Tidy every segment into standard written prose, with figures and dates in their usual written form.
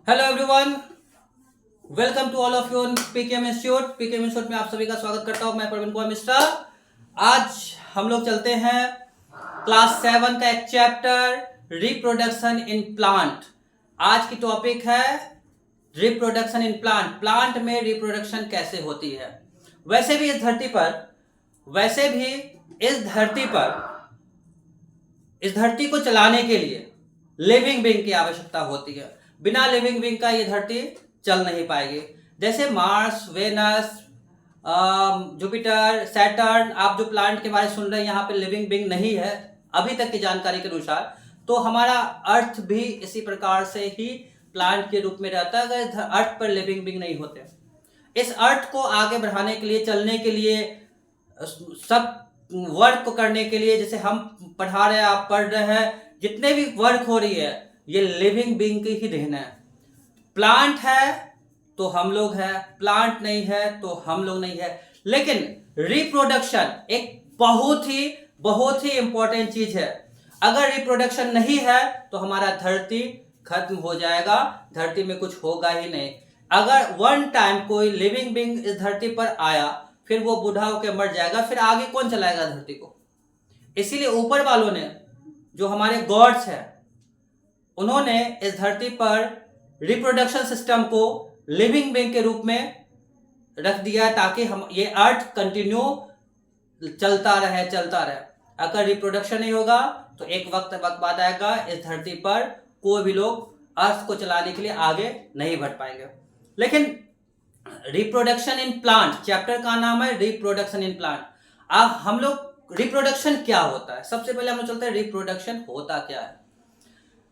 Hello everyone, welcome to all of you PKM institute. PKM institute में आप सभी का स्वागत करता हूं। मैं प्रवीण कुमार मिश्रा। आज हम लोग चलते हैं क्लास 7 का एक चैप्टर रिप्रोडक्शन इन प्लांट। आज की टॉपिक है रिप्रोडक्शन इन प्लांट। प्लांट में रिप्रोडक्शन कैसे होती है। वैसे भी इस धरती को चलाने के लिए लिविंग बीइंग की आवश्यकता होती है। बिना लिविंग बीइंग का ये धरती चल नहीं पाएगी। जैसे मार्स, वेनस, जुपिटर, सैटर्न, आप जो प्लांट के बारे में सुन रहे हैं, यहाँ पे लिविंग बीइंग नहीं है अभी तक की जानकारी के अनुसार। तो हमारा अर्थ भी इसी प्रकार से ही प्लांट के रूप में रहता है अगर अर्थ पर लिविंग बीइंग नहीं होते। इस अर्थ को आगे बढ़ाने के लिए, चलने के लिए, सब वर्क को करने के लिए, जैसे हम पढ़ा रहे हैं, आप पढ़ रहे हैं, जितने भी वर्क हो रही है ये लिविंग बीइंग की ही देन है। प्लांट है तो हम लोग हैं, प्लांट नहीं है तो हम लोग नहीं है। लेकिन रिप्रोडक्शन एक बहुत ही इंपॉर्टेंट चीज है। अगर रिप्रोडक्शन नहीं है तो हमारा धरती खत्म हो जाएगा, धरती में कुछ होगा ही नहीं। अगर वन टाइम कोई लिविंग बीइंग इस धरती पर आया, फिर वो बूढ़ा होकर मर जाएगा, फिर आगे कौन चलाएगा धरती को। इसीलिए ऊपर वालों ने, जो हमारे गॉड्स हैं, उन्होंने इस धरती पर रिप्रोडक्शन सिस्टम को लिविंग बीइंग के रूप में रख दिया ताकि हम ये अर्थ कंटिन्यू चलता रहे। अगर रिप्रोडक्शन नहीं होगा तो एक वक्त बाद आएगा, इस धरती पर कोई भी लोग अर्थ को चलाने के लिए आगे नहीं बढ़ पाएंगे। लेकिन रिप्रोडक्शन इन प्लांट, चैप्टर का नाम है रिप्रोडक्शन इन प्लांट। अब हम लोग रिप्रोडक्शन क्या होता है, सबसे पहले हम लोग चलते हैं रिप्रोडक्शन होता क्या है।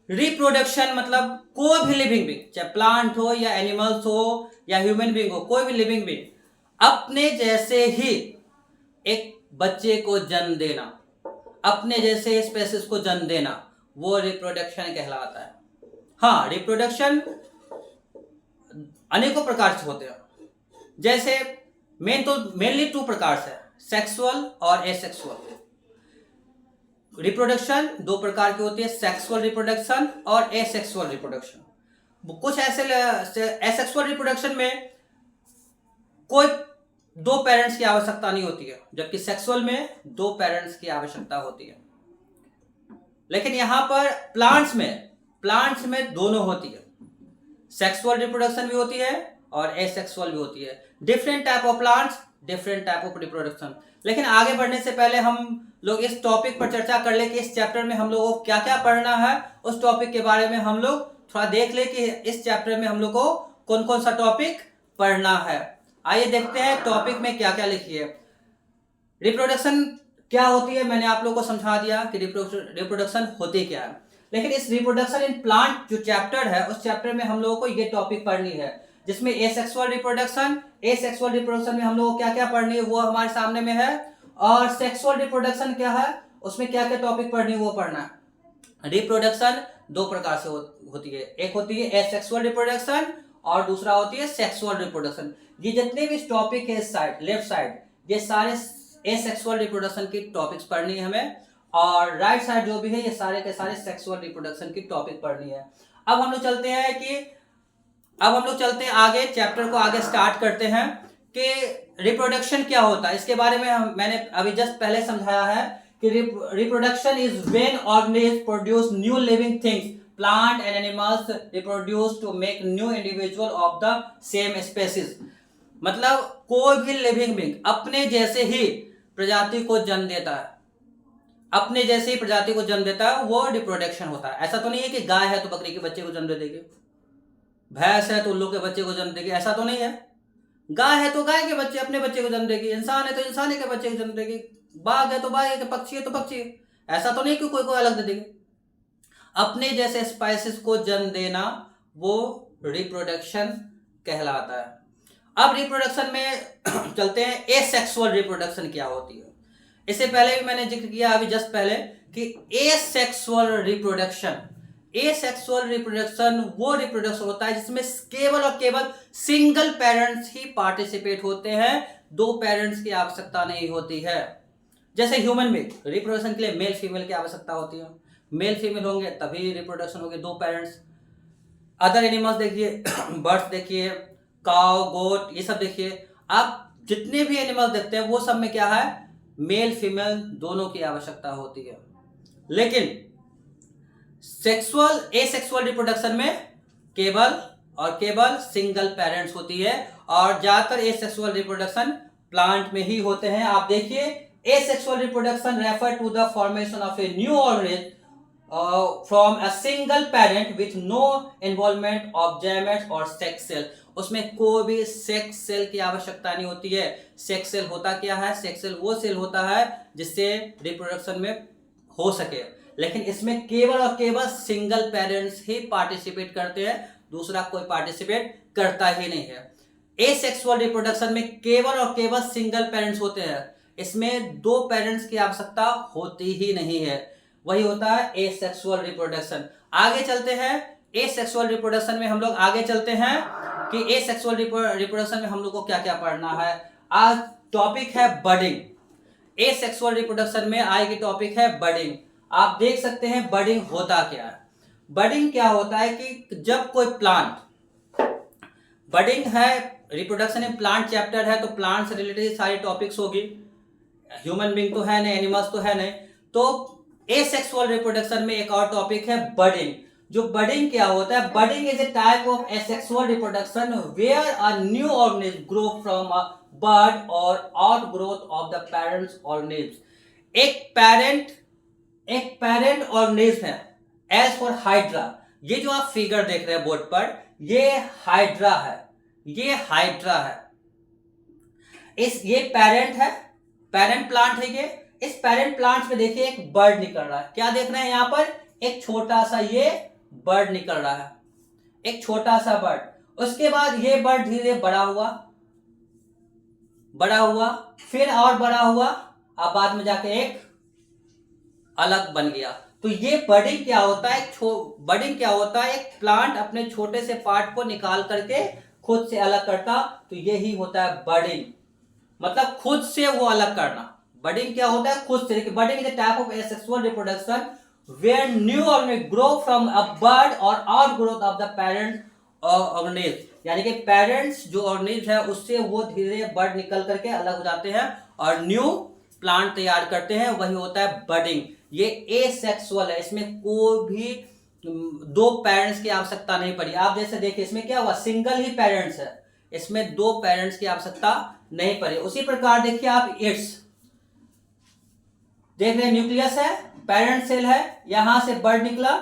रिप्रोडक्शन मतलब कोई भी लिविंग बीइंग, चाहे प्लांट हो या एनिमल्स हो या ह्यूमन बीइंग हो, कोई भी लिविंग बीइंग अपने जैसे ही एक बच्चे को जन्म देना, अपने जैसे स्पेसिस को जन्म देना, वो रिप्रोडक्शन कहलाता है। हाँ, रिप्रोडक्शन अनेकों प्रकार से होते हैं। जैसे मेनली 2 प्रकार से, सेक्सुअल और एसेक्सुअल। रिप्रोडक्शन 2 प्रकार की होती है, सेक्सुअल रिप्रोडक्शन और एसेक्सुअल रिप्रोडक्शन। कुछ ऐसे एसेक्सुअल रिप्रोडक्शन में कोई 2 पेरेंट्स की आवश्यकता नहीं होती है, जबकि सेक्सुअल में 2 पेरेंट्स की आवश्यकता होती है। लेकिन यहां पर प्लांट्स में दोनों होती है, सेक्सुअल रिप्रोडक्शन भी होती है और एसेक्सुअल भी होती है। Different type of plants, different type of reproduction. लेकिन आगे बढ़ने से पहले हम लोग इस टॉपिक पर चर्चा कर ले कि इस चैप्टर में हम लोगों को क्या क्या पढ़ना है। उस टॉपिक के बारे में हम लोग थोड़ा देख ले कि इस चैप्टर में हम लोग को कौन कौन सा टॉपिक पढ़ना है। आइए देखते हैं टॉपिक में क्या क्या लिखी है। रिप्रोडक्शन क्या होती है, मैंने आप लोगों को समझा दिया कि रिप्रोडक्शन होती क्या है। लेकिन इस रिप्रोडक्शन इन प्लांट जो चैप्टर है, उस चैप्टर में हम लोगों को ये टॉपिक पढ़नी है, जिसमें एसेक्सुअल रिप्रोडक्शन में हम लोगों को क्या क्या पढ़नी है वो हमारे सामने में है, और सेक्सुअल रिप्रोडक्शन क्या है, उसमें क्या क्या टॉपिक पढ़नी है वो पढ़ना है। रिप्रोडक्शन 2 प्रकार से होती है, एक होती है एसेक्सुअल रिप्रोडक्शन और दूसरा होती है सेक्सुअल रिप्रोडक्शन। ये जितने भी टॉपिक है इस साइड, लेफ्ट साइड, ये सारे एसेक्सुअल रिप्रोडक्शन की टॉपिक्स पढ़नी है हमें, और राइट साइड जो भी है ये सारे के सारे सेक्सुअल रिप्रोडक्शन की टॉपिक पढ़नी है। अब हम लोग चलते हैं आगे, चैप्टर को आगे स्टार्ट करते हैं कि रिप्रोडक्शन क्या होता है। इसके बारे में मैंने अभी जस्ट पहले समझाया है कि reproduction is when organism produce new living things, plant and animals reproduce to make new individual of the same species. मतलब कोई भी लिविंग बीइंग अपने जैसे ही प्रजाति को जन्म देता है, वो रिप्रोडक्शन होता है। ऐसा तो नहीं है कि गाय है तो बकरी के बच्चे को जन्म दे देगी, भैंस है तो उल्लू के बच्चे को जन्म देगी, ऐसा तो नहीं है। गाय है तो गाय के बच्चे अपने बच्चे को जन्म देगी, इंसान है तो इंसान के बच्चे को जन्म देगी, बाघ है तो बाघ है, पक्षी है तो पक्षी है। ऐसा तो नहीं कि कोई अलग दे देगी। अपने जैसे स्पाइसेस को जन्म देना वो रिप्रोडक्शन कहलाता है। अब रिप्रोडक्शन में चलते हैं, एसेक्सुअल रिप्रोडक्शन क्या होती है। इससे पहले भी मैंने जिक्र किया अभी जस्ट पहले कि एसेक्सुअल रिप्रोडक्शन वो रिप्रोडक्शन होता है जिसमें केवल और केवल सिंगल पेरेंट्स ही पार्टिसिपेट होते हैं, 2 पेरेंट्स की आवश्यकता नहीं होती है। जैसे ह्यूमन बीइंग, रिप्रोडक्शन के लिए मेल फीमेल की आवश्यकता होती है, मेल फीमेल होंगे तभी रिप्रोडक्शन होगी, 2 पेरेंट्स। अदर एनिमल्स देखिए, बर्ड्स देखिए, काव, गोट, ये सब देखिए, आप जितने भी एनिमल्स देखते हैं वो सब में क्या है, मेल फीमेल दोनों की आवश्यकता होती है। लेकिन सेक्सुअल एसेक्सुअल रिप्रोडक्शन में केवल और केवल सिंगल पेरेंट्स होती है, और ज्यादातर एसेक्सुअल रिप्रोडक्शन प्लांट में ही होते हैं। आप देखिए, asexual reproduction refer to the formation of a new organism from a single parent with no involvement of gametes और सेक्स सेल। उसमें कोई भी सेक्स सेल की आवश्यकता नहीं होती है। सेक्स सेल होता क्या है, सेक्स सेल वो सेल होता है जिससे रिप्रोडक्शन में हो सके, लेकिन इसमें केवल और केवल सिंगल पेरेंट्स ही पार्टिसिपेट करते हैं, दूसरा कोई पार्टिसिपेट करता ही नहीं है। एसेक्सुअल रिप्रोडक्शन में केवल और केवल सिंगल पेरेंट्स होते हैं, इसमें दो पेरेंट्स की आवश्यकता होती ही नहीं है, वही होता है एसेक्सुअल रिप्रोडक्शन। आगे चलते हैं, एसेक्सुअल रिप्रोडक्शन में हम लोग आगे चलते हैं कि एसेक्सुअल रिप्रोडक्शन में हम लोग को क्या क्या पढ़ना है। आज टॉपिक है बडिंग। एसेक्सुअल रिप्रोडक्शन में आज की टॉपिक है बडिंग। आप देख सकते हैं बडिंग होता क्या है। बडिंग क्या होता है कि जब कोई प्लांट, बडिंग है, रिप्रोडक्शन इन प्लांट चैप्टर है तो प्लांट से रिलेटेड सारी टॉपिक्स होगी, ह्यूमन बीइंग तो है नहीं, एनिमल्स तो है नहीं। तो एसेक्सुअल रिप्रोडक्शन में एक और टॉपिक है बडिंग। जो बडिंग क्या होता है, budding is a type of asexual reproduction where a new organism grow from a bird और out growth of the parents organism. एक पेरेंट ऑर्गेनिज्म है, एज फॉर हाइड्रा। ये जो आप फिगर देख रहे हैं बोर्ड पर, ये हाइड्रा है, ये हाइड्रा है। ये पेरेंट है, पेरेंट प्लांट है ये। इस पेरेंट प्लांट में देखिए एक बर्ड निकल रहा है। क्या देख रहे हैं यहाँ पर, एक छोटा सा ये बर्ड निकल रहा है, एक छोटा सा बर्ड। उसके बाद ये बर्ड धीरे बड़ा हुआ, बड़ा हुआ, फिर और बड़ा हुआ, अब बाद में जाके एक अलग बन गया। तो ये बडिंग क्या होता है, बडिंग क्या होता है, एक प्लांट अपने छोटे से पार्ट को निकाल करके खुद से अलग करता, तो यही होता है बडिंग, मतलब खुद से वो अलग करना। बडिंग क्या होता है, खुद से। Budding is a type of asexual reproduction where new organism grow from a bird और out growth of the parent organism. यानी कि पेरेंट्स जो ऑर्गेनिज्म है उससे वो धीरे बर्ड निकल करके अलग हो जाते हैं और न्यू प्लांट तैयार करते हैं, वही होता है बडिंग। ये एसेक्सुअल है, इसमें कोई भी दो पेरेंट्स की आवश्यकता नहीं पड़ी। आप जैसे देखिए इसमें क्या हुआ, सिंगल ही पेरेंट्स है, इसमें दो पेरेंट्स की आवश्यकता नहीं पड़ी। उसी प्रकार देखिए आप इट्स देख रहे हैं, न्यूक्लियस है, पेरेंट सेल है, यहां से बर्ड निकला,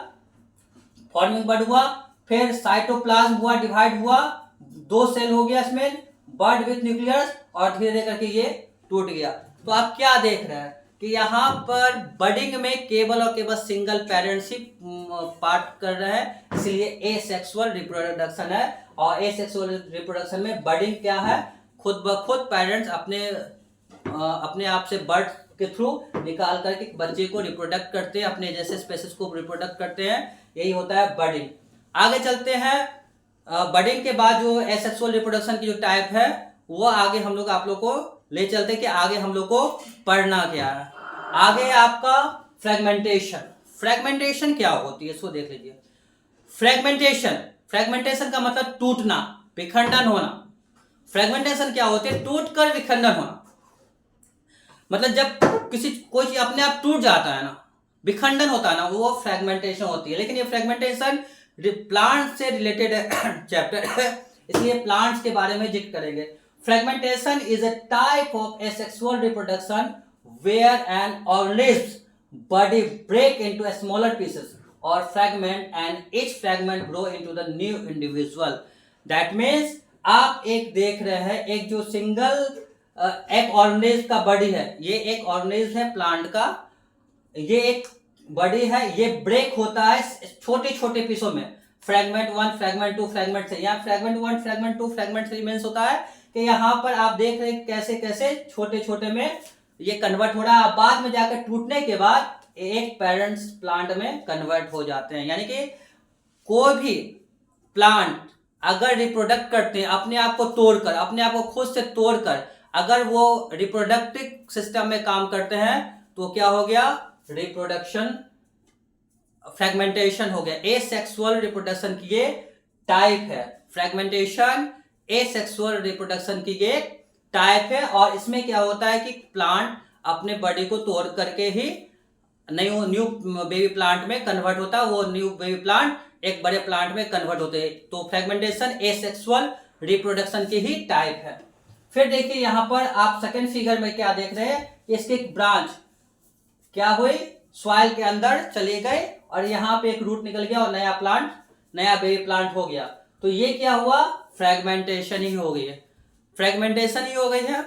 फॉर्मिंग बर्ड हुआ, फिर साइटोप्लाज्म हुआ, डिवाइड हुआ, दो सेल हो गया इसमें, बर्ड विथ न्यूक्लियस, और धीरे धीरे करके ये टूट गया। तो आप क्या देख रहे हैं कि यहाँ पर बडिंग में केवल और केवल सिंगल पेरेंट्स ही पार्ट कर रहे हैं, इसलिए एसेक्सुअल रिप्रोडक्शन है। और एसेक्सुअल रिप्रोडक्शन में बडिंग क्या है, खुद ब खुद पेरेंट्स अपने आप से बर्ड के थ्रू निकाल करके बच्चे को रिप्रोडक्ट करते हैं, अपने जैसे स्पेसिस को रिप्रोडक्ट करते हैं, यही होता है बडिंग। आगे चलते हैं, बडिंग के बाद जो एसेक्सुअल रिप्रोडक्शन की जो टाइप है वो आगे हम लोग आप लोग को ले चलते हैं कि आगे हम लोग को पढ़ना क्या है। आगे आपका फ्रेगमेंटेशन। फ्रेगमेंटेशन क्या होती है इसको देख लीजिए। फ्रेगमेंटेशन का मतलब टूटना, विखंडन होना। फ्रेगमेंटेशन क्या होती है, टूट कर विखंडन होना। मतलब जब कोई चीज अपने आप टूट जाता है ना, विखंडन होता है ना, वो फ्रेगमेंटेशन होती है। लेकिन ये फ्रेगमेंटेशन प्लांट से रिलेटेड चैप्टर है, इसलिए प्लांट्स के बारे में जिक्र करेंगे। Fragmentation is a type of asexual reproduction where an organism body break into smaller pieces और fragment and each fragment grow into the new individual. That means आप एक देख रहे हैं, एक जो सिंगल एक ऑर्गेनिज्म का बॉडी है, ये एक ऑर्गेनिज्म है प्लांट का, ये एक बॉडी है, ये ब्रेक होता है छोटे छोटे पीसों में, फ्रेगमेंट 1, फ्रेगमेंट 2, फ्रेगमेंट 3। यहाँ फ्रेगमेंट 1, फ्रेगमेंट 2, फ्रेगमेंट 3 मीन्स होता है कि यहाँ पर आप देख रहे हैं कैसे कैसे छोटे छोटे में ये कन्वर्ट हो रहा है, बाद में जाकर टूटने के बाद एक पेरेंट्स प्लांट में कन्वर्ट हो जाते हैं। यानी कि कोई भी प्लांट अगर रिप्रोडक्ट करते हैं अपने आप को तोड़कर, अपने आप को खुद से तोड़कर, अगर वो रिप्रोडक्टिव सिस्टम में काम करते हैं तो क्या हो गया, रिप्रोडक्शन, फ्रेगमेंटेशन हो गया। एसेक्सुअल रिप्रोडक्शन की ये टाइप है। फ्रेगमेंटेशन एसेक्सुअल रिप्रोडक्शन की एक टाइप है, और इसमें क्या होता है कि प्लांट अपने बॉडी को तोड़ करके ही न्यू बेबी प्लांट में कन्वर्ट होता है, वो न्यू बेबी प्लांट एक बड़े प्लांट में कन्वर्ट होते हैं। तो फ्रेगमेंटेशन एसेक्सुअल रिप्रोडक्शन की ही टाइप है। फिर देखिए यहाँ पर आप सेकेंड फिगर में क्या देख रहे हैं, इसके एक ब्रांच क्या हुई, सॉइल के अंदर चले गए और यहाँ पे एक रूट निकल गया और नया प्लांट, नया बेबी प्लांट हो गया। तो ये क्या हुआ, फ्रेगमेंटेशन ही हो गई है, फ्रेगमेंटेशन ही हो गई है।